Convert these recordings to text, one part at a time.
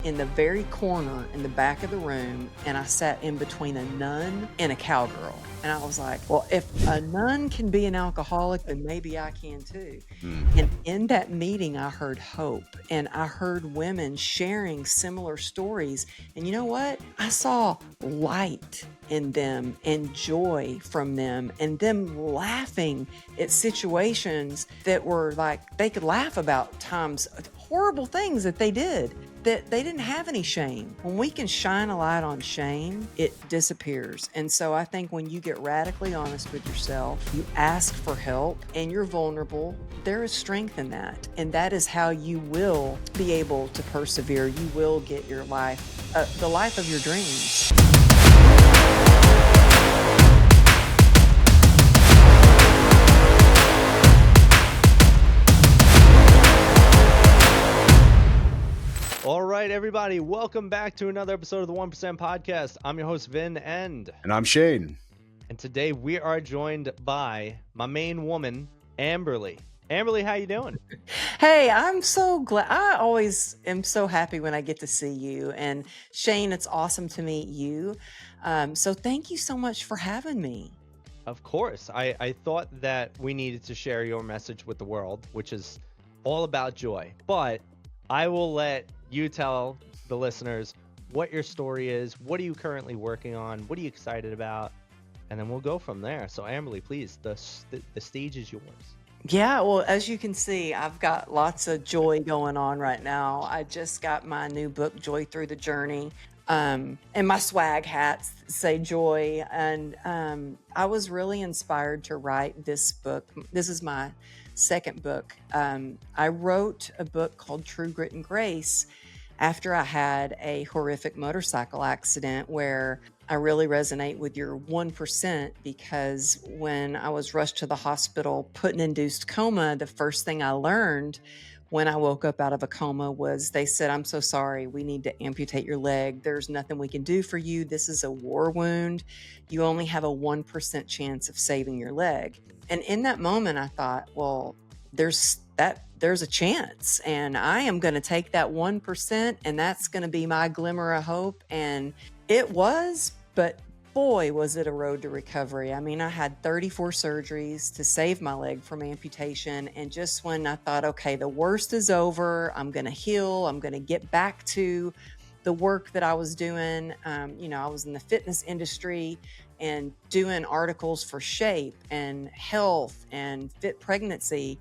in the very corner in the back of the room, and I sat in between a nun and a cowgirl. And I was like, well, if a nun can be an alcoholic, then maybe I can too. And in that meeting, I heard hope, and I heard women sharing similar stories. And you know what? I saw light in them and joy from them, and them laughing at situations that were like, they could laugh about times, horrible things that they did, that they didn't have any shame. When we can shine a light on shame, it disappears. And so I think when you get radically honest with yourself, you ask for help, and you're vulnerable, there is strength in that. And that is how you will be able to persevere. You will get your life, the life of your dreams. All right, everybody, welcome back to another episode of the 1% Podcast. I'm your host, Vin, and I'm Shane. And today we are joined by my main woman, Amberly. Amberly, how you doing? Hey, I'm so glad. I always am so happy when I get to see you. And Shane, it's awesome to meet you. So thank you so much for having me. Of course. I thought that we needed to share your message with the world, which is all about joy. But I will let you tell the listeners what your story is. What are you currently working on? What are you excited about? And then we'll go from there. So Amberly, please, the stage is yours. Yeah, well, as you can see, I've got lots of joy going on right now. I just got my new book, Joy Through the Journey. And my swag hats say joy. And I was really inspired to write this book. This is my second book. I wrote a book called True Grit and Grace after I had a horrific motorcycle accident where I really resonate with your 1%, because when I was rushed to the hospital, put in induced coma, the first thing I learned when I woke up out of a coma was they said, "I'm so sorry, we need to amputate your leg. There's nothing we can do for you. This is a war wound. You only have a 1% chance of saving your leg." And in that moment, I thought, well, there's a chance, and I am going to take that 1%, and that's going to be my glimmer of hope. And it was, but boy, was it a road to recovery. I mean, I had 34 surgeries to save my leg from amputation. And just when I thought, okay, the worst is over, I'm going to heal, I'm going to get back to the work that I was doing. I was in the fitness industry and doing articles for Shape and Health and Fit Pregnancy.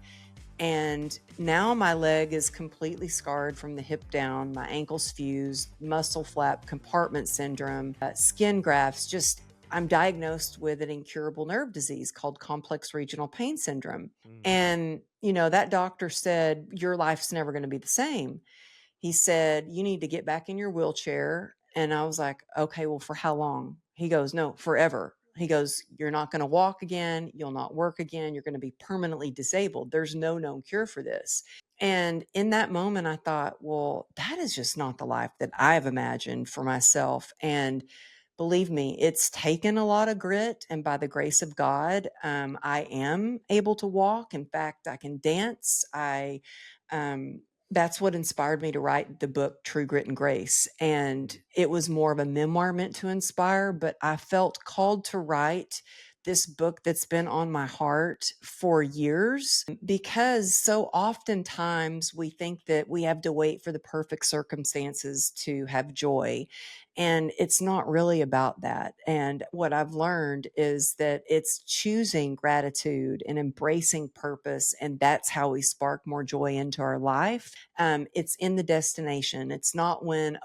And now my leg is completely scarred from the hip down, my ankle's fused, muscle flap compartment syndrome, skin grafts. I'm diagnosed with an incurable nerve disease called complex regional pain syndrome. And, that doctor said, your life's never going to be the same. He said, you need to get back in your wheelchair. And I was like, okay, well, for how long? He goes, no, forever. He goes, you're not going to walk again. You'll not work again. You're going to be permanently disabled. There's no known cure for this. And in that moment, I thought, well, that is just not the life that I've imagined for myself. And believe me, it's taken a lot of grit. And by the grace of God, I am able to walk. In fact, I can dance. That's what inspired me to write the book, True Grit and Grace. And it was more of a memoir meant to inspire, but I felt called to write this book that's been on my heart for years, because so oftentimes we think that we have to wait for the perfect circumstances to have joy. And it's not really about that. And what I've learned is that it's choosing gratitude and embracing purpose. And that's how we spark more joy into our life. It's in the destination. It's not when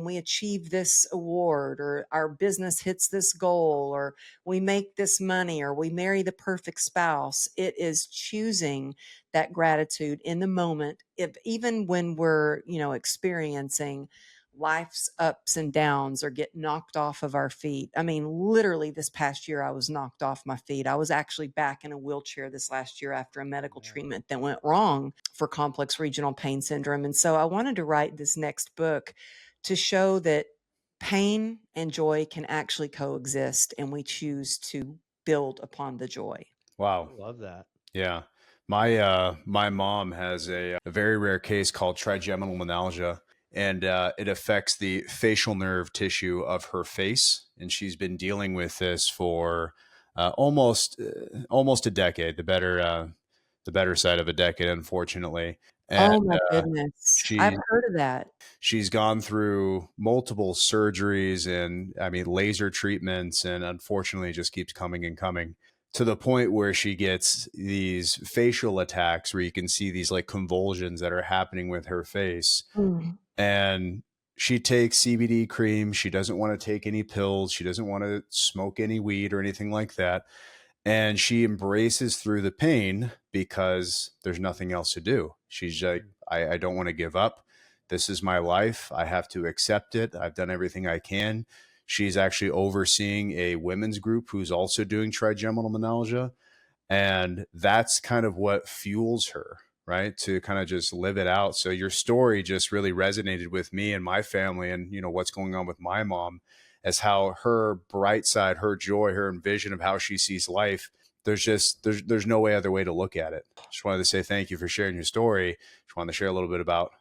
we achieve this award, or our business hits this goal, or we make this money, or we marry the perfect spouse. It is choosing that gratitude in the moment, even when we're, experiencing life's ups and downs or get knocked off of our feet. I mean, literally this past year, I was knocked off my feet. I was actually back in a wheelchair this last year after a medical treatment that went wrong for complex regional pain syndrome. And so I wanted to write this next book to show that pain and joy can actually coexist, and we choose to build upon the joy. Wow. I love that. Yeah. My mom has a very rare case called trigeminal neuralgia. and it affects the facial nerve tissue of her face. And she's been dealing with this for almost a decade, the better side of a decade, unfortunately. And Oh my goodness. I've she heard of that. she's gone through multiple surgeries and, I mean, laser treatments, and unfortunately it just keeps coming and coming to the point where she gets these facial attacks where you can see these like convulsions that are happening with her face. Mm. And she takes CBD cream. She doesn't want to take any pills. She doesn't want to smoke any weed or anything like that. And she embraces through the pain because there's nothing else to do. She's like, I don't want to give up. This is my life. I have to accept it. I've done everything I can. She's actually overseeing a women's group who's also doing trigeminal neuralgia. And that's kind of what fuels her, right? To kind of just live it out. So your story just really resonated with me and my family, and, what's going on with my mom, as how her bright side, her joy, her vision of how she sees life. There's no other way to look at it. Just wanted to say thank you for sharing your story. Just wanted to share a little bit about,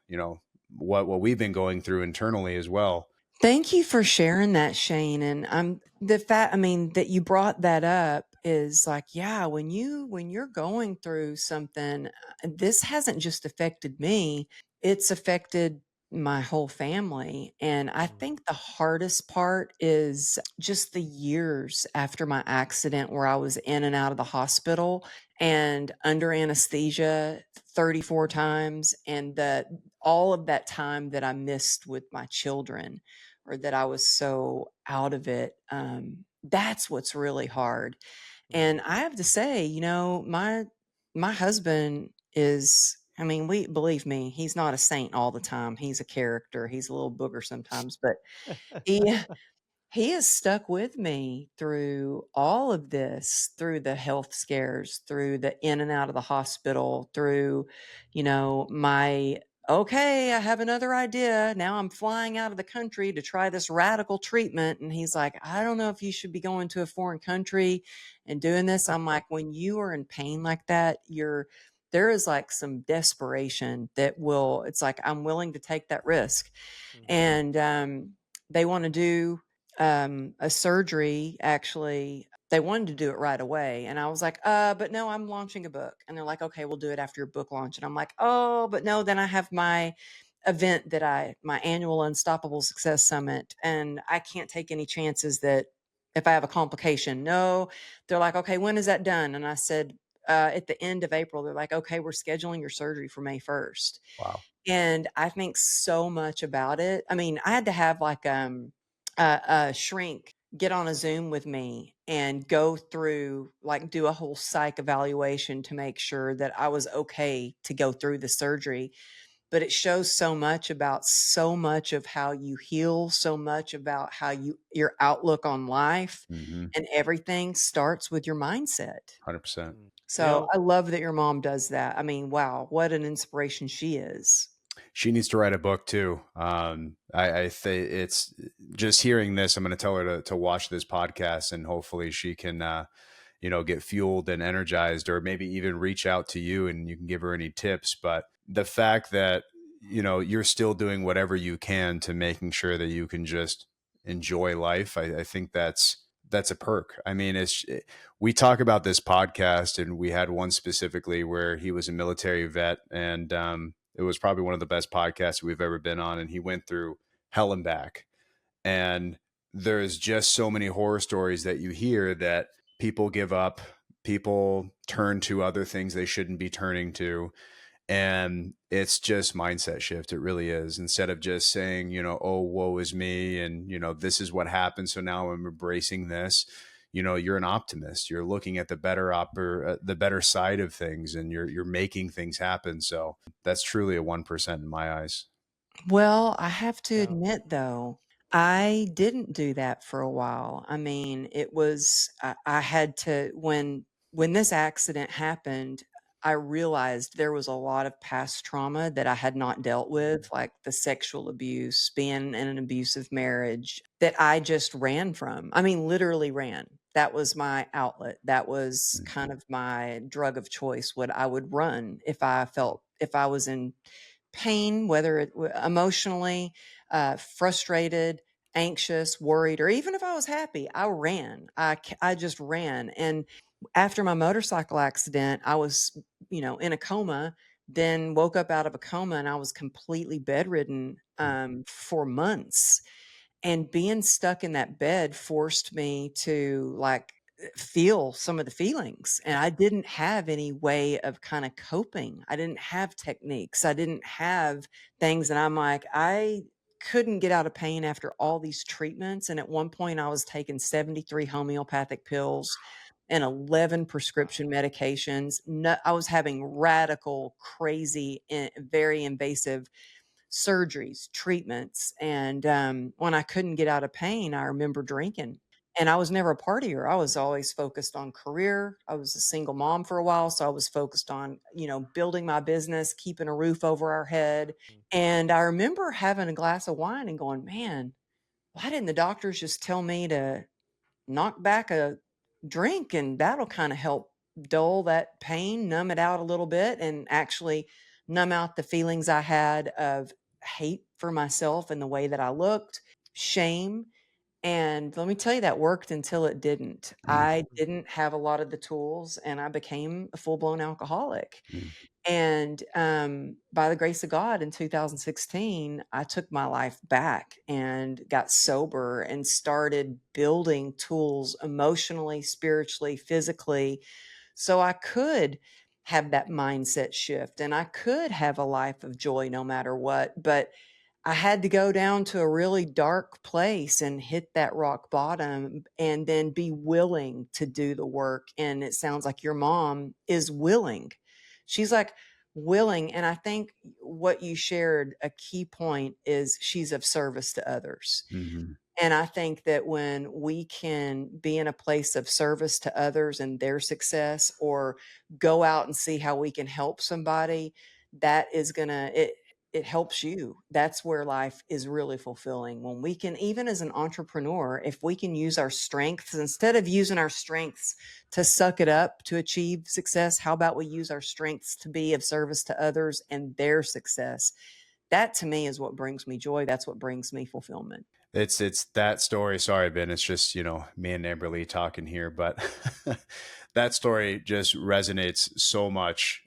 what we've been going through internally as well. Thank you for sharing that, Shane. And the fact, I mean, that you brought that up is like, yeah, when you're going through something, this hasn't just affected me, it's affected my whole family. And I think the hardest part is just the years after my accident where I was in and out of the hospital and under anesthesia 34 times, and all of that time that I missed with my children, or that I was so out of it. That's what's really hard. And I have to say, my husband is, I mean, we believe me, he's not a saint all the time. He's a character. He's a little booger sometimes, but he he has stuck with me through all of this, through the health scares, through the in and out of the hospital, through, my, okay, I have another idea. Now I'm flying out of the country to try this radical treatment. And he's like, I don't know if you should be going to a foreign country and doing this. I'm like, when you are in pain like that, there is like some desperation that it's like, I'm willing to take that risk. And they want to do a surgery. Actually, they wanted to do it right away, and I was like, but no, I'm launching a book. And they're like, okay, we'll do it after your book launch. And I'm like, oh, but no, then I have my event my annual Unstoppable Success Summit, and I can't take any chances that if I have a complication. No. They're like, okay, when is that done? And I said, at the end of April. They're like, okay, we're scheduling your surgery for May 1st. Wow. And I think so much about it. I mean, I had to have like a shrink get on a Zoom with me and go through, like, do a whole psych evaluation to make sure that I was okay to go through the surgery. But it shows so much of how you heal, so much about how your outlook on life, Mm-hmm. and everything starts with your mindset. 100%. So I love that your mom does that. I mean, wow, what an inspiration she is. She needs to write a book too. I think it's just hearing this. I'm going to tell her to watch this podcast, and hopefully she can, get fueled and energized, or maybe even reach out to you and you can give her any tips. But the fact that, you're still doing whatever you can to making sure that you can just enjoy life, I think that's a perk. I mean, we talk about this podcast, and we had one specifically where he was a military vet, and it was probably one of the best podcasts we've ever been on. And he went through hell and back. And there's just so many horror stories that you hear that people give up, people turn to other things they shouldn't be turning to. And it's just mindset shift. It really is. Instead of just saying, oh, woe is me, and, this is what happened, so now I'm embracing this. You're an optimist. You're looking at the better side of things, and you're making things happen. So that's truly a 1% in my eyes. Well, I have to admit though, I didn't do that for a while. I mean, I had to, when this accident happened, I realized there was a lot of past trauma that I had not dealt with, like the sexual abuse, being in an abusive marriage, that I just ran from. I mean, literally ran. That was my outlet. That was kind of my drug of choice. What I would run if I was in pain, whether emotionally, frustrated, anxious, worried, or even if I was happy, I ran. I just ran. And after my motorcycle accident, I was, in a coma, then woke up out of a coma and I was completely bedridden for months. And being stuck in that bed forced me to like feel some of the feelings. And I didn't have any way of kind of coping. I didn't have techniques. I didn't have things. And I'm like, I couldn't get out of pain after all these treatments. And at one point, I was taking 73 homeopathic pills and 11 prescription medications. No, I was having radical, crazy, very invasive surgeries, treatments. And when I couldn't get out of pain, I remember drinking. And I was never a partier. I was always focused on career. I was a single mom for a while, so I was focused on, building my business, keeping a roof over our head. And I remember having a glass of wine and going, man, why didn't the doctors just tell me to knock back a drink, and that'll kind of help dull that pain, numb it out a little bit, and actually numb out the feelings I had of hate for myself and the way that I looked, shame. And let me tell you, that worked until it didn't. Mm, I didn't have a lot of the tools and I became a full blown alcoholic. mm, And by the grace of God, in 2016, I took my life back and got sober and started building tools emotionally, spiritually, physically, so I could have that mindset shift and I could have a life of joy no matter what. But I had to go down to a really dark place and hit that rock bottom and then be willing to do the work. And it sounds like your mom is willing. She's like willing. And I think what you shared, a key point is she's of service to others. mhm, And I think that when we can be in a place of service to others and their success, or go out and see how we can help somebody, that is it helps you. That's where life is really fulfilling. When we can, even as an entrepreneur, if we can use our strengths instead of using our strengths to suck it up to achieve success, how about we use our strengths to be of service to others and their success? That to me is what brings me joy. That's what brings me fulfillment. it's that story. Sorry, Ben. It's just, me and Amberly talking here, but that story just resonates so much.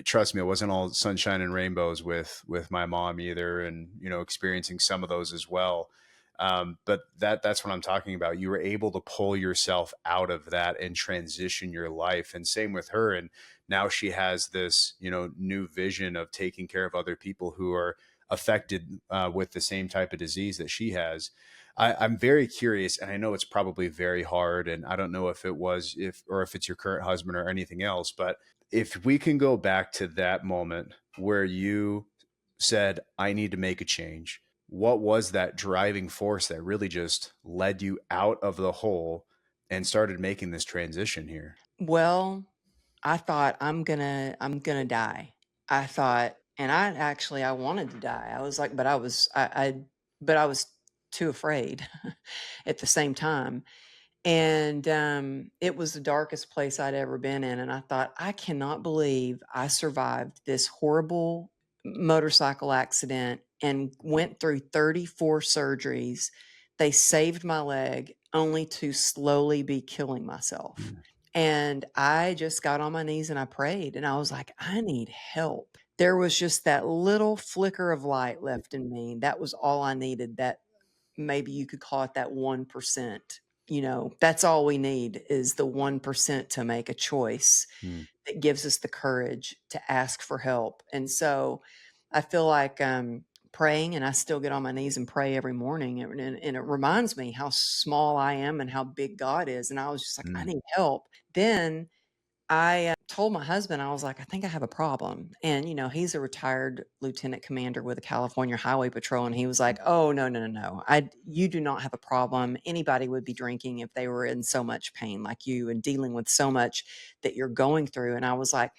Trust me, it wasn't all sunshine and rainbows with my mom either, and experiencing some of those as well. But that's what I'm talking about. You were able to pull yourself out of that and transition your life, and same with her. And now she has this, new vision of taking care of other people who are affected with the same type of disease that she has. I'm very curious, and I know it's probably very hard, and I don't know if it was if it's your current husband or anything else, but if we can go back to that moment where you said, I need to make a change, what was that driving force that really just led you out of the hole and started making this transition here? Well, I thought I'm gonna die. I thought, and I wanted to die. I was like, but but I was too afraid at the same time. And it was the darkest place I'd ever been in. And I thought, I cannot believe I survived this horrible motorcycle accident and went through 34 surgeries. They saved my leg only to slowly be killing myself. Mm, And I just got on my knees and I prayed and I was like, I need help. There was just that little flicker of light left in me. That was all I needed. That maybe you could call it that 1%. That's all we need is the 1% to make a choice mm, that gives us the courage to ask for help. And so I feel like praying, and I still get on my knees and pray every morning. And it reminds me how small I am and how big God is. And I was just like, I mm, need help. Then I told my husband, I was like, I think I have a problem. And, he's a retired lieutenant commander with the California Highway Patrol. And he was like, oh, no, no, no, no. You do not have a problem. Anybody would be drinking if they were in so much pain like you and dealing with so much that you're going through. And I was like,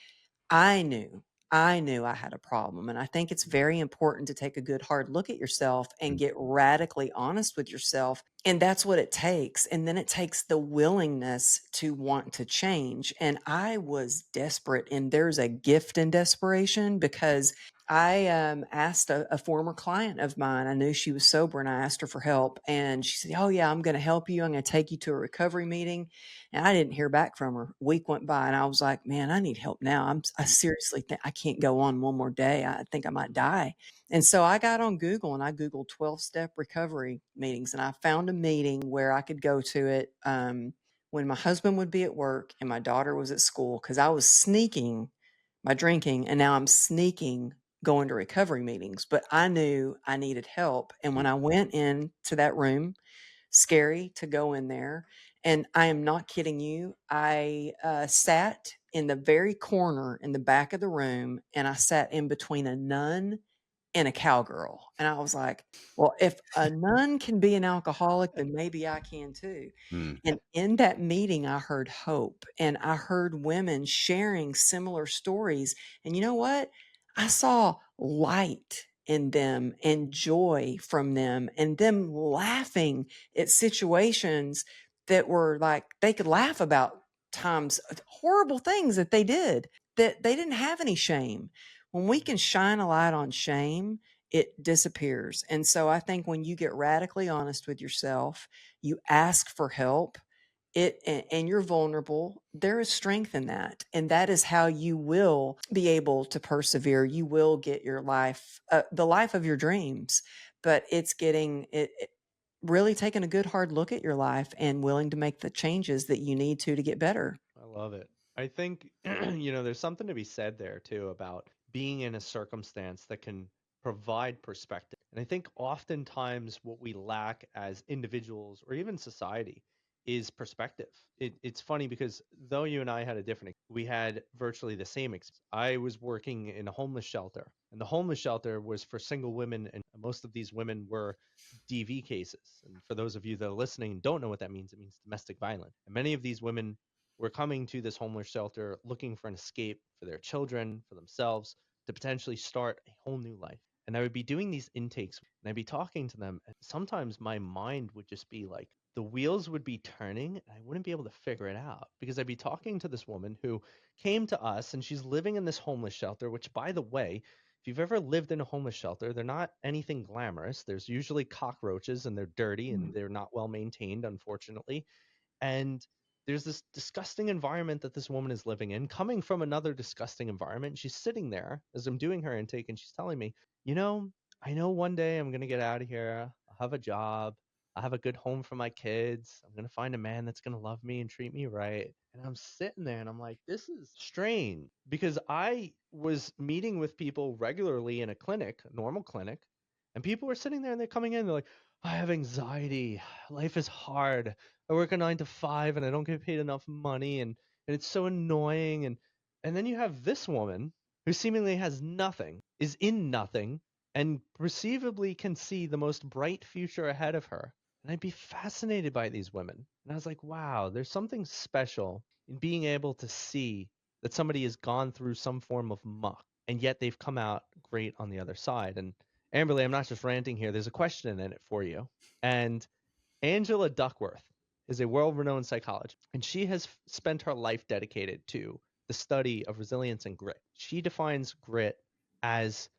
I knew, I knew I had a problem. And I think it's very important to take a good hard look at yourself and mm, get radically honest with yourself. And that's what it takes. And then it takes the willingness to want to change. And I was desperate. And there's a gift in desperation because I asked a former client of mine. I knew she was sober, and I asked her for help. And she said, "Oh yeah, I'm going to help you. I'm going to take you to a recovery meeting." And I didn't hear back from her. A week went by, and I was like, "Man, I need help now. I seriously think I can't go on one more day. I think I might die." And so I got on Google and I Googled 12-step recovery meetings, and I found a meeting where I could go to it when my husband would be at work and my daughter was at school, because I was sneaking my drinking, and now I'm sneaking going to recovery meetings, but I knew I needed help. And when I went into that room, scary to go in there, and I am not kidding you, I sat in the very corner in the back of the room, and I sat in between a nun and a cowgirl. And I was like, well, if a nun can be an alcoholic, then maybe I can too. Mm. And in that meeting, I heard hope, and I heard women sharing similar stories. And you know what? I saw light in them and joy from them, and them laughing at situations that were like they could laugh about times, horrible things that they did, that they didn't have any shame. When we can shine a light on shame, it disappears. And so I think when you get radically honest with yourself, you ask for help, and you're vulnerable, there is strength in that. And that is how you will be able to persevere. You will get your life, the life of your dreams. But it's getting it really taking a good hard look at your life and willing to make the changes that you need to get better. I love it. I think, there's something to be said there too about being in a circumstance that can provide perspective. And I think oftentimes what we lack as individuals or even society is perspective. It's funny because though you and I had a different, we had virtually the same experience. I was working in a homeless shelter, and the homeless shelter was for single women, and most of these women were DV cases. And for those of you that are listening and don't know what that means, it means domestic violence. And many of these women were coming to this homeless shelter looking for an escape for their children, for themselves, to potentially start a whole new life. And I would be doing these intakes and I'd be talking to them. And sometimes my mind would just be like, the wheels would be turning and I wouldn't be able to figure it out because I'd be talking to this woman who came to us and she's living in this homeless shelter, which, by the way, if you've ever lived in a homeless shelter, they're not anything glamorous. There's usually cockroaches and they're dirty and they're not well maintained, unfortunately. And there's this disgusting environment that this woman is living in, coming from another disgusting environment. She's sitting there as I'm doing her intake, and she's telling me, you know, I know one day I'm going to get out of here. I'll have a job. I'll have a good home for my kids. I'm going to find a man that's going to love me and treat me right. And I'm sitting there and I'm like, this is strange because I was meeting with people regularly in a clinic, a normal clinic, and people were sitting there and they're coming in. They're like, I have anxiety. Life is hard. I work a 9 to 5 and I don't get paid enough money and it's so annoying and then you have this woman who seemingly has nothing, is in nothing, and perceivably can see the most bright future ahead of her. And I'd be fascinated by these women. And I was like, wow, there's something special in being able to see that somebody has gone through some form of muck and yet they've come out great on the other side. And Amberly, I'm not just ranting here. There's a question in it for you. And Angela Duckworth is a world-renowned psychologist, and she has spent her life dedicated to the study of resilience and grit. She defines grit as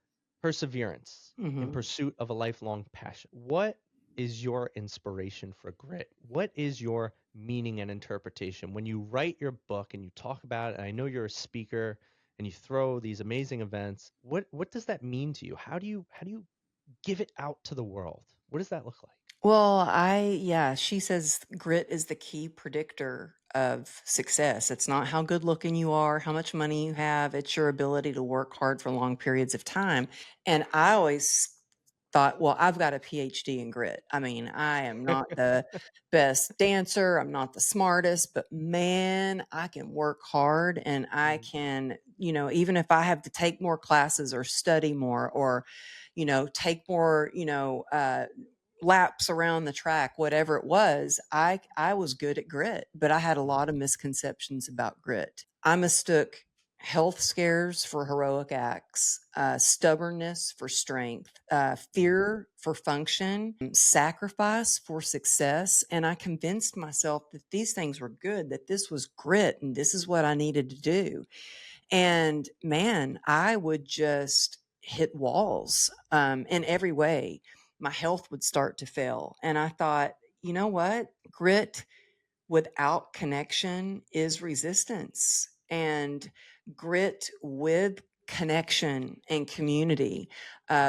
perseverance in pursuit of a lifelong passion. What is your inspiration for grit? What is your meaning and interpretation when you write your book and you talk about it? And I know you're a speaker and you throw these amazing events. What does that mean to you? How do you give it out to the world? What does that look like? Well, yeah, she says grit is the key predictor of success. It's not how good looking you are, how much money you have, it's your ability to work hard for long periods of time. And I always thought, well, I've got a PhD in grit. I mean, I am not the best dancer, I'm not the smartest, but man, I can work hard and I can, even if I have to take more classes or study more or, take more, laps around the track, whatever it was, I was good at grit, but I had a lot of misconceptions about grit. I mistook health scares for heroic acts, stubbornness for strength, fear for function, sacrifice for success. And I convinced myself that these things were good, that this was grit, and this is what I needed to do. And man, I would just hit walls in every way. My health would start to fail. And I thought, you know what? Grit without connection is resistance. And grit with connection and community,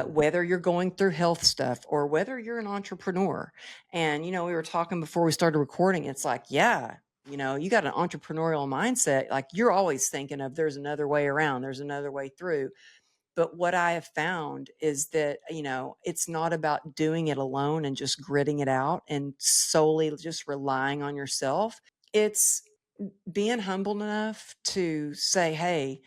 whether you're going through health stuff or whether you're an entrepreneur. And, we were talking before we started recording. It's like, yeah, you got an entrepreneurial mindset. Like you're always thinking of there's another way around, there's another way through. But what I have found is that, it's not about doing it alone and just gritting it out and solely just relying on yourself. It's being humble enough to say, hey,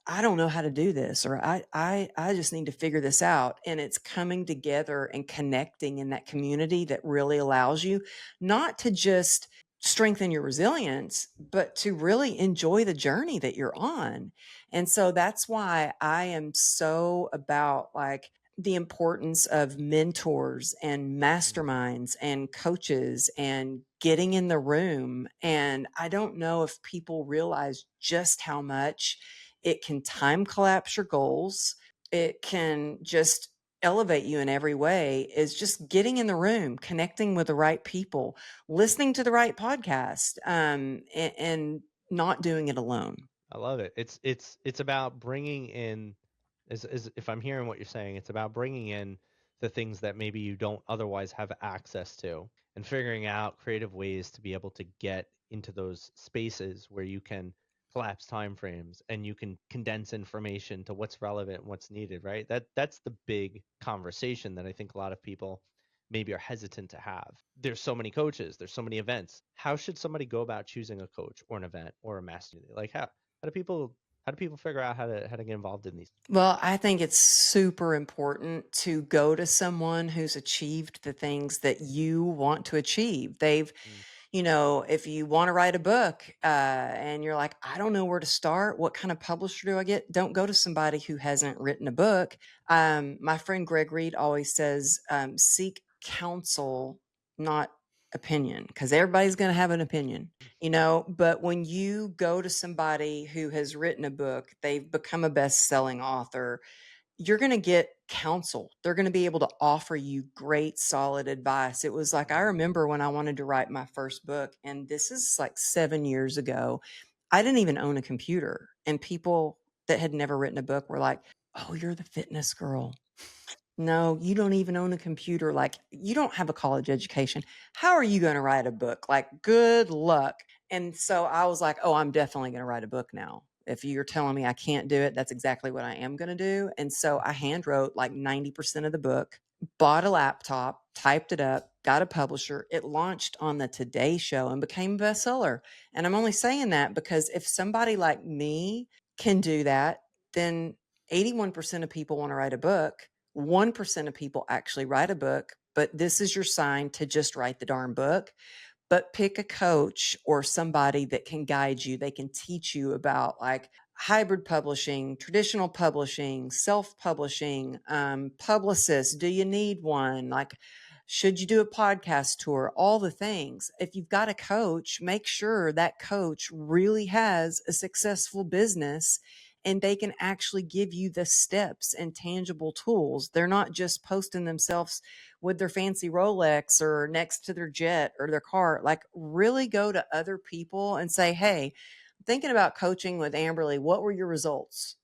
I don't know how to do this, or I just need to figure this out. And it's coming together and connecting in that community that really allows you not to just strengthen your resilience, but to really enjoy the journey that you're on. And so that's why I am so about like the importance of mentors and masterminds and coaches and getting in the room. And I don't know if people realize just how much it can time collapse your goals. It can just elevate you in every way, is just getting in the room, connecting with the right people, listening to the right podcast, and not doing it alone. I love it. It's about bringing in, is if I'm hearing what you're saying, it's about bringing in the things that maybe you don't otherwise have access to, and figuring out creative ways to be able to get into those spaces where you can collapse time frames and you can condense information to what's relevant and what's needed, right? That's the big conversation that I think a lot of people maybe are hesitant to have. There's so many coaches, there's so many events. How should somebody go about choosing a coach or an event or a master? Like how do people figure out how to get involved in these? Well, I think it's super important to go to someone who's achieved the things that you want to achieve. Mm, If you want to write a book and you're like, I don't know where to start, what kind of publisher do I get? Don't go to somebody who hasn't written a book. My friend Greg Reed always says, seek counsel, not opinion, because everybody's going to have an opinion. But when you go to somebody who has written a book, they've become a best-selling author, you're going to get counsel. They're going to be able to offer you great, solid advice. It was like, I remember when I wanted to write my first book, and this is like 7 years ago, I didn't even own a computer. And people that had never written a book were like, oh, you're the fitness girl. No, you don't even own a computer. Like, you don't have a college education. How are you going to write a book? Like, good luck. And so I was like, oh, I'm definitely going to write a book now. If you're telling me I can't do it, that's exactly what I am going to do. And so I hand wrote like 90% of the book, bought a laptop, typed it up, got a publisher. It launched on the Today Show and became a bestseller. And I'm only saying that because if somebody like me can do that, then 81% of people want to write a book. 1% of people actually write a book, but this is your sign to just write the darn book. But pick a coach or somebody that can guide you. They can teach you about like hybrid publishing, traditional publishing, self-publishing, publicists. Do you need one? Like, should you do a podcast tour? All the things. If you've got a coach, make sure that coach really has a successful business and they can actually give you the steps and tangible tools. They're not just posting themselves with their fancy Rolex or next to their jet or their car. Like, really go to other people and say, hey, I'm thinking about coaching with Amberly. What were your results?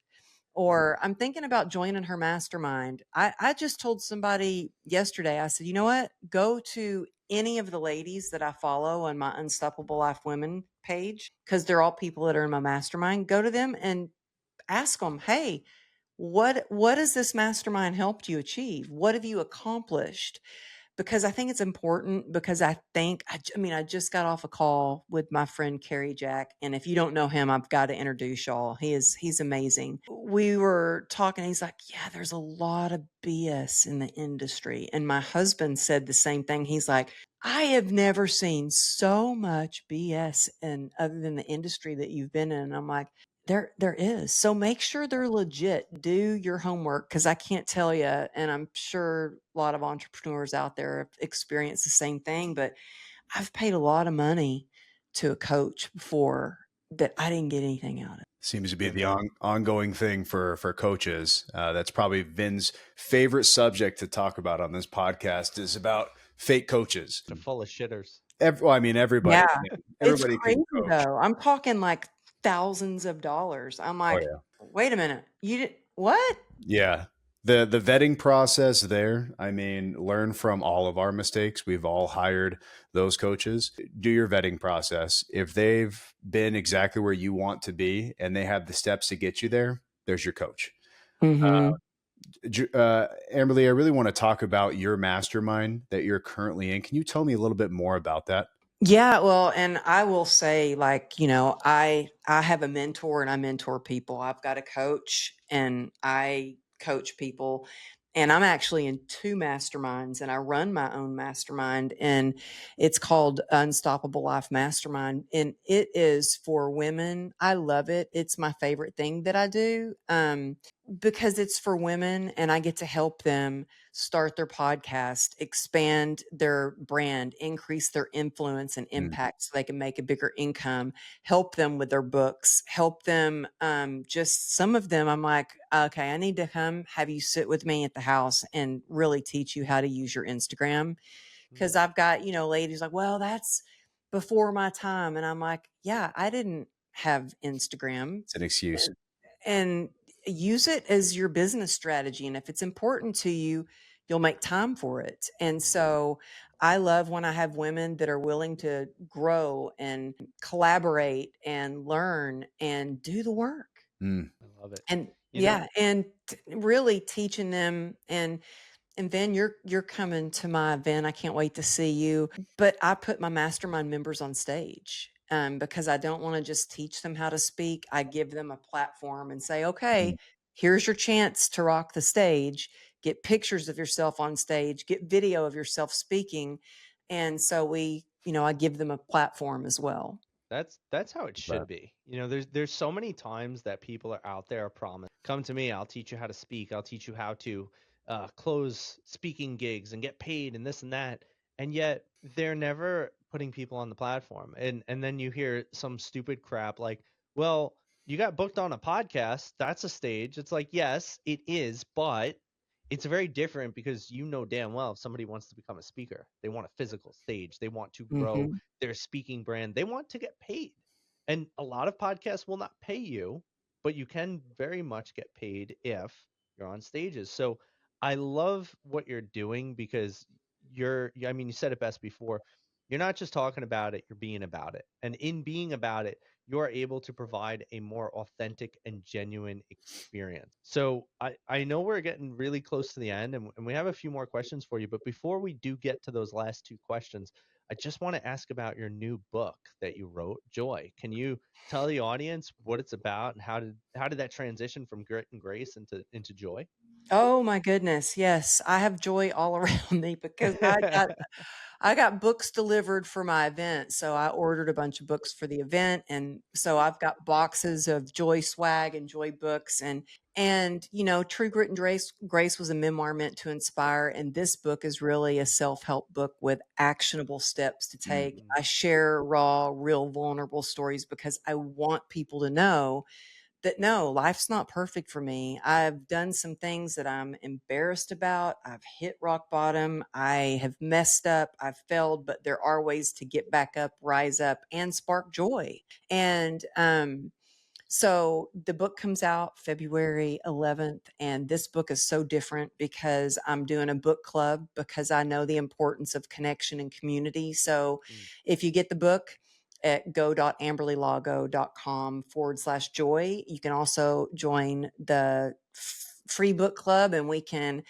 Or I'm thinking about joining her mastermind. I just told somebody yesterday, I said, you know what? Go to any of the ladies that I follow on my Unstoppable Life Women page, because they're all people that are in my mastermind. Go to them and ask them, hey, what has this mastermind helped you achieve? What have you accomplished? Because I think it's important, because I just got off a call with my friend Kerry Jack. And if you don't know him, I've got to introduce y'all. He's amazing. We were talking. He's like, yeah, there's a lot of BS in the industry. And my husband said the same thing. He's like, I have never seen so much BS in other than the industry that you've been in. And I'm like, there is. So make sure they're legit. Do your homework, because I can't tell you, and I'm sure a lot of entrepreneurs out there have experienced the same thing, but I've paid a lot of money to a coach before that I didn't get anything out of it. Seems to be Win the win. ongoing thing for coaches. That's probably Vin's favorite subject to talk about on this podcast is about fake coaches. They're full of shitters. Well, I mean, Yeah. It's everybody can crazy coach. though. I'm talking like thousands of dollars. I'm Oh like, yeah, wait a minute. You did what? yeah. The vetting process there. I mean, learn from all of our mistakes. We've all hired those coaches. Do your vetting process. If they've been exactly where you want to be and they have the steps to get you there, there's your coach. Mm-hmm. Amberly, I really want to talk about your mastermind that you're currently in. Can you tell me a little bit more about that? Yeah, well, and I will say, like, I have a mentor and I mentor people. I've got a coach and I coach people. And I'm actually in two masterminds and I run my own mastermind and it's called Unstoppable Life Mastermind. And it is for women. I love it. It's my favorite thing that I do. Because it's for women and I get to help them start their podcast, expand their brand, increase their influence and Mm, impact so they can make a bigger income, help them with their books, help them. Just some of them, I'm like, okay, I need to come have you sit with me at the house and really teach you how to use your Instagram. Mm, Cause I've got, ladies like, well, that's before my time. And I'm like, yeah, I didn't have Instagram it's an excuse. and use it as your business strategy. And if it's important to you, you'll make time for it. And mm. so I love when I have women that are willing to grow and collaborate and learn and do the work. Mm, I love it. And You know, yeah, and really teaching them and then you're coming to my event. I can't wait to see you. But I put my mastermind members on stage because I don't want to just teach them how to speak. I give them a platform and say, mm. okay, here's your chance to rock the stage. Get pictures of yourself on stage, get video of yourself speaking. And so I give them a platform as well. that's how it But should be. There's so many times that people are out there promise, come to me, I'll teach you how to speak, I'll teach you how to close speaking gigs and get paid and this and that, and yet they're never putting people on the platform. And then you hear some stupid crap like, well, you got booked on a podcast, that's a stage. It's like, yes, it is, but it's very different because damn well if somebody wants to become a speaker, they want a physical stage, they want to grow Hmm. their speaking brand, they want to get paid. And a lot of podcasts will not pay you, but you can very much get paid if you're on stages. So I love what you're doing because I mean, you said it best before. You're not just talking about it, you're being about it. And in being about it, you're able to provide a more authentic and genuine experience. So I know we're getting really close to the end and we have a few more questions for you. But before we do get to those last two questions, I just want to ask about your new book that you wrote, Joy. Can you tell the audience what it's about and how did that transition from grit and grace into joy? Oh my goodness. Yes. I have joy all around me because I got books delivered for my event. So I ordered a bunch of books for the event. And so I've got boxes of joy swag and joy books and True Grit and Grace was a memoir meant to inspire. And this book is really a self-help book with actionable steps to mm, take. I share raw, real vulnerable stories because I want people to know that no, life's not perfect for me. I've done some things that I'm embarrassed about. I've hit rock bottom. I have messed up. I've failed, but there are ways to get back up, rise up, and spark joy. And so the book comes out February 11th, and this book is so different because I'm doing a book club because I know the importance of connection and community. So Mm, if you get the book at go.amberlylago.com/joy, you can also join the free book club and we can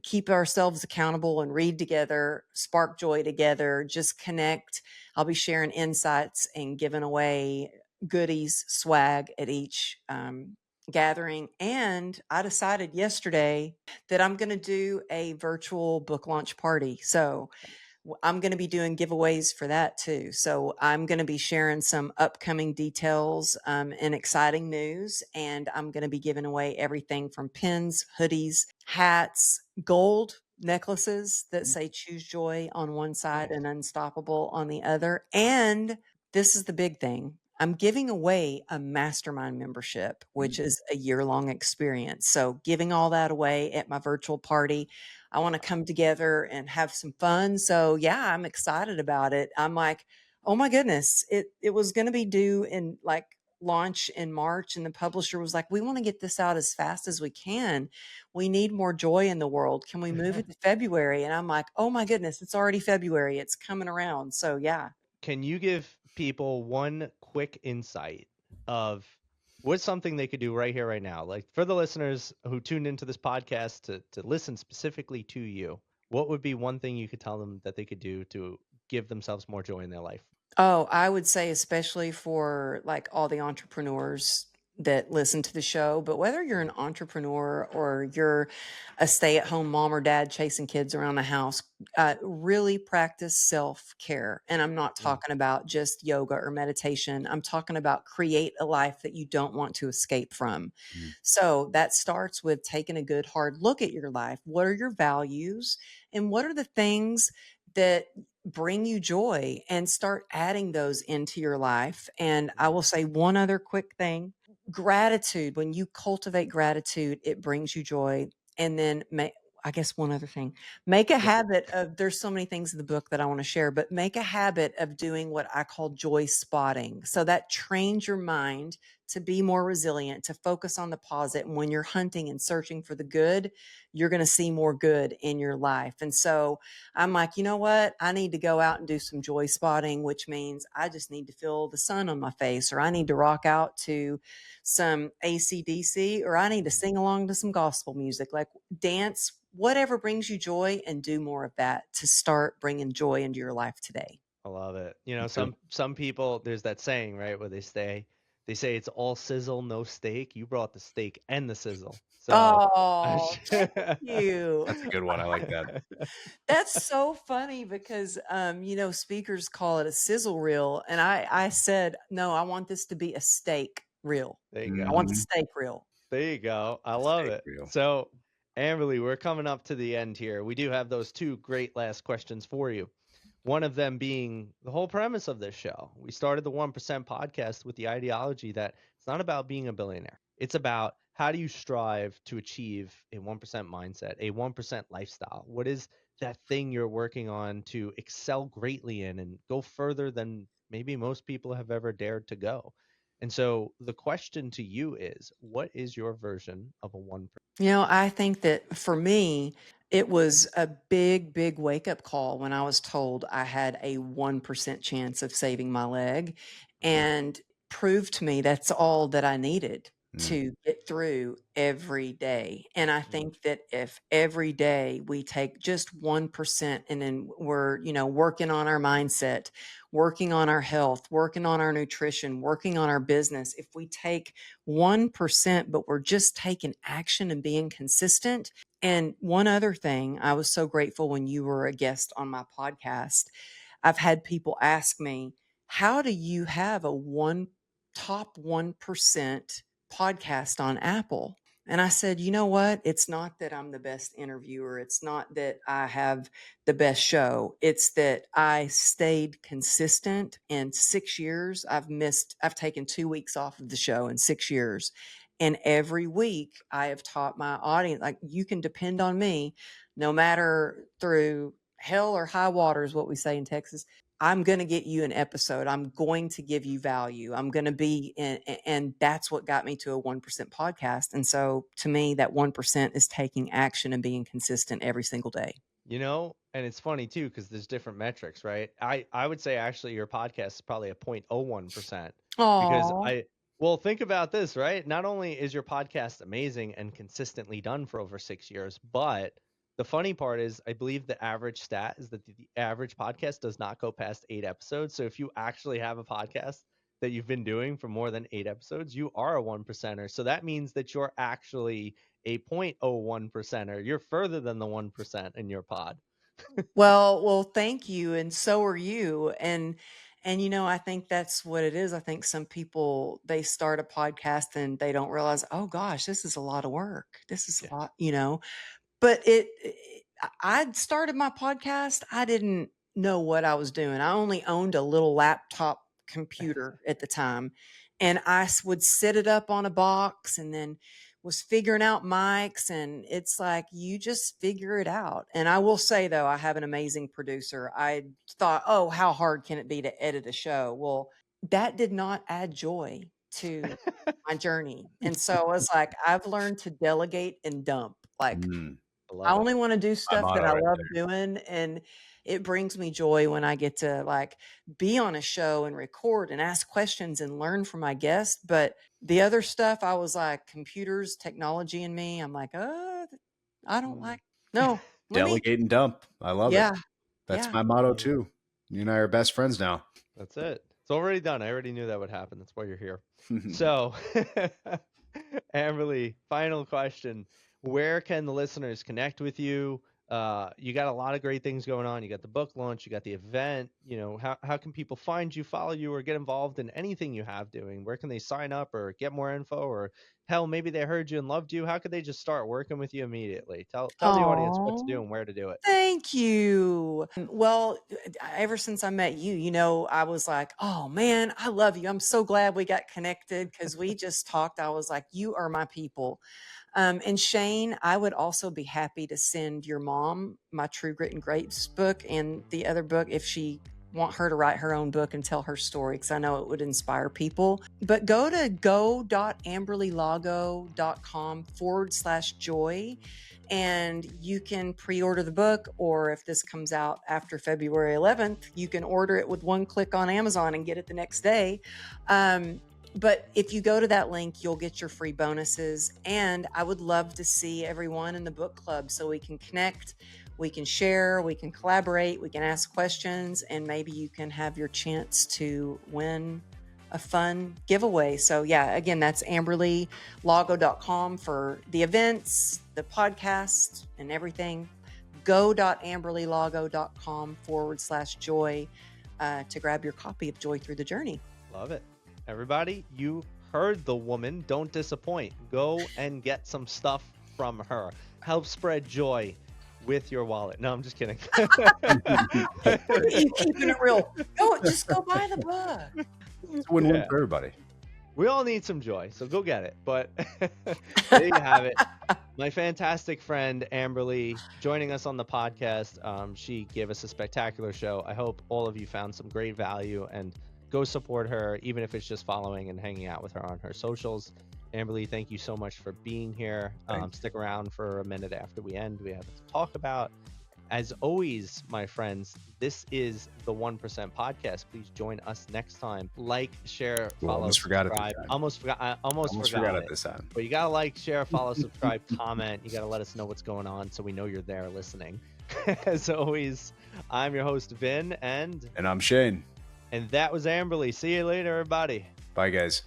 keep ourselves accountable and read together, spark joy together, just connect. I'll be sharing insights and giving away goodies, swag at each gathering. And I decided yesterday that I'm going to do a virtual book launch party. So I'm going to be doing giveaways for that too. So I'm going to be sharing some upcoming details and exciting news. And I'm going to be giving away everything from pins, hoodies, hats, gold necklaces that mm. say choose joy on one side nice. and unstoppable on the other. And this is the big thing. I'm giving away a mastermind membership, which is a year-long experience. So giving all that away at my virtual party. I want to come together and have some fun. So yeah, I'm excited about it. I'm like, oh my goodness, it was going to be due in like launch in March, and the publisher was like, we want to get this out as fast as we can. We need more joy in the world. Can we move it to February? And I'm like, oh my goodness, it's already February. It's coming around. So yeah. Can you give people one quick insight of what's something they could do right here, right now? Like for the listeners who tuned into this podcast to listen specifically to you, what would be one thing you could tell them that they could do to give themselves more joy in their life? Oh, I would say especially for like all the entrepreneurs that listen to the show, but whether you're an entrepreneur or you're a stay-at-home mom or dad chasing kids around the house, really practice self-care. And I'm not Mm, talking about just yoga or meditation. I'm talking about create a life that you don't want to escape from. Mm. So that starts with taking a good hard look at your life. What are your values and what are the things that bring you joy, and start adding those into your life. And I will say one other quick thing: gratitude. When you cultivate gratitude, it brings you joy. And then I guess one other thing, make a yeah. habit of, there's so many things in the book that I want to share, but make a habit of doing what I call joy spotting. So that trains your mind to be more resilient, to focus on the positive. And when you're hunting and searching for the good, you're going to see more good in your life. And so I'm like, you know what? I need to go out and do some joy spotting, which means I just need to feel the sun on my face, or I need to rock out to some AC/DC, or I need to Mm, sing along to some gospel music, like dance, whatever brings you joy, and do more of that to start bringing joy into your life today. I love it. You know, Me too. some people, there's that saying, right, where they say it's all sizzle, no steak. You brought the steak and the sizzle. So I Oh, sh- thank you. That's a good one. I like that. That's so funny because, speakers call it a sizzle reel. And I said, no, I want this to be a steak reel. there you I go. want the Mhm. steak reel. There you go. I love Steak it. reel. So, Amberly, we're coming up to the end here. We do have those two great last questions for you. One of them being the whole premise of this show. We started the 1% podcast with the ideology that it's not about being a billionaire. It's about how do you strive to achieve a 1% mindset, a 1% lifestyle? What is that thing you're working on to excel greatly in and go further than maybe most people have ever dared to go? And so the question to you is, what is your version of a 1%? I think that for me, it was a big, big wake up call when I was told I had a 1% chance of saving my leg, and proved to me that's all that I needed Mm. to get through every day. And I think that if every day we take just 1%, and then we're, working on our mindset, working on our health, working on our nutrition, working on our business, if we take 1%, but we're just taking action and being consistent. And one other thing, I was so grateful when you were a guest on my podcast. I've had people ask me, how do you have a top 1% podcast on Apple? And I said, you know what? It's not that I'm the best interviewer. It's not that I have the best show. It's that I stayed consistent. In 6 years, I've taken 2 weeks off of the show in 6 years. And every week I have taught my audience, like, you can depend on me no matter through hell or high water, is what we say in Texas. I'm going to get you an episode. I'm going to give you value. I'm going to be in, and that's what got me to a 1% podcast. And so to me, that 1% is taking action and being consistent every single day. And it's funny too, because there's different metrics, right? I would say actually your podcast is probably a 0.01% because Oh, well, think about this, right? Not only is your podcast amazing and consistently done for over 6 years, but the funny part is I believe the average stat is that the average podcast does not go past 8 episodes. So if you actually have a podcast that you've been doing for more than 8 episodes, you are a 1%er. So that means that you're actually a 0.01%er. You're further than the 1% in your pod. well, thank you. And so are you. And I think that's what it is. I think some people, they start a podcast and they don't realize, oh gosh, this is a lot of work. This is Yeah. a lot. But I'd started my podcast. I didn't know what I was doing. I only owned a little laptop computer at the time. And I would set it up on a box and then was figuring out mics. And it's like, you just figure it out. And I will say, though, I have an amazing producer. I thought, oh, how hard can it be to edit a show? Well, that did not add joy to my journey. And so I was like, I've learned to delegate and dump. Like, I love it. only want to do My stuff that motto I right love there. doing. And it brings me joy when I get to like be on a show and record and ask questions and learn from my guests. But the other stuff, I was like, computers, technology and me, I'm like, I don't like, no, let me, Delegate and dump. I love it. yeah, That's yeah. my motto too. You and I are best friends now. That's it. It's already done. I already knew that would happen. That's why you're here. So, Amberly, final question. Where can the listeners connect with you? You got a lot of great things going on. You got the book launch, you got the event. You know, how can people find you, follow you, or get involved in anything you have doing? Where can they sign up or get more info? Or hell, maybe they heard you and loved you. How could they just start working with you immediately? Tell the audience what to do Oh, and where to do it. thank you. Well, ever since I met you, you know, I was like, oh man, I love you. I'm so glad we got connected because we just talked. I was like, you are my people. And Shane, I would also be happy to send your mom my True Grit and Grapes book and the other book if she want her to write her own book and tell her story, because I know it would inspire people. But go to go.amberlylago.com/joy and you can pre-order the book, or if this comes out after February 11th, you can order it with one click on Amazon and get it the next day. But if you go to that link, you'll get your free bonuses. And I would love to see everyone in the book club so we can connect, we can share, we can collaborate, we can ask questions, and maybe you can have your chance to win a fun giveaway. So yeah, again, that's amberlylago.com for the events, the podcast, and everything. go.amberlylago.com/joy to grab your copy of Joy Through the Journey. Love it. Everybody, you heard the woman. Don't disappoint. Go and get some stuff from her. Help spread joy with your wallet. No, I'm just kidding. You keeping it real. Just go buy the book. It's a win-win for everybody. We all need some joy, so go get it. But there you have it. My fantastic friend, Amberly, joining us on the podcast. She gave us a spectacular show. I hope all of you found some great value and go support her, even if it's just following and hanging out with her on her socials. Amberly, thank you so much for being here. Stick around for a minute after we end. We have to talk about. As always, my friends, this is the 1% podcast. Please join us next time. Like, share, follow, almost subscribe. forgot it this time. I almost forgot it this time. But you gotta like, share, follow, subscribe, comment. You gotta let us know what's going on so we know you're there listening. As always, I'm your host, Vin, and I'm Shane. that was Amberly. See you later, everybody. Bye, guys.